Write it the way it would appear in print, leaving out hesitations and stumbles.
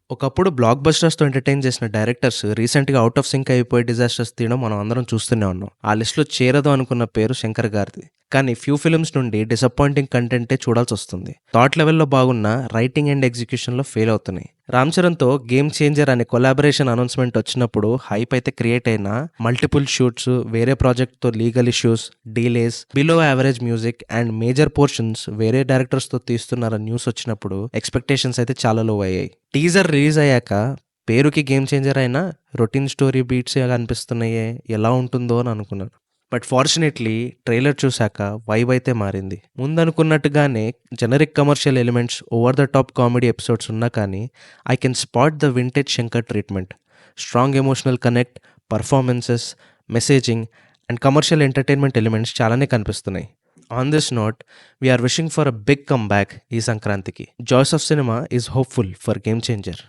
ఒకప్పుడు black బస్టర్స్‌తో entertain చేసిన directors రీసెంట్‌గా ఔట్ ఆఫ్ సింక్ అయిపోయి డిజాస్టర్స్ తీయడం మనం అందరం చూస్తూనే ఉన్నాం. ఆ లిస్ట్‌లో చేరదు అనుకున్న పేరు శంకర్ గారిది. కానీ ఫ్యూ ఫిల్మ్స్ నుండి డిసప్పాయింటింగ్ కంటెంటే చూడాల్సొస్తుంది. థాట్ లెవెల్‌లో బాగున్నా రైటింగ్ అండ్ ఎగ్జిక్యూషన్‌లో ఫెయిల్ అవుతున్నాయి. రామ్ చరణ్‌తో 'గేమ్ చేంజర్' అనే కొలాబరేషన్ అనౌన్స్‌మెంట్ వచ్చినప్పుడు హైప్ అయితే క్రియేట్ అయినా మల్టిపుల్ షూట్స్, వేరే ప్రాజెక్ట్‌తో legal issues, delays, below average music and major portions వేరే డైరెక్టర్స్‌తో తీస్తున్నారని న్యూస్ వచ్చినప్పుడు ఎక్స్‌పెక్టేషన్స్ అయితే చాలా లో అయ్యాయి. టీజర్ రిలీజ్ అయ్యాక పేరుకి గేమ్ చేంజర్ అయినా రొటీన్ స్టోరీ బీట్సే అనిపిస్తున్నాయే, ఎలా ఉంటుందో అని అనుకున్నాను. బట్ ఫార్చునేట్లీ ట్రైలర్ చూశాక వైబ్ అయితే మారింది. ముందనుకున్నట్టుగానే generic commercial elements, over the top comedy episodes ఉన్నా కానీ I can spot the vintage Shankar treatment. Strong emotional connect, performances, messaging and commercial entertainment elements చాలానే కనిపిస్తున్నాయి. On this note, we are wishing for a బిగ్ కమ్ బ్యాక్ ఈ సంక్రాంతికి. Joys of cinema is hopeful for game changer.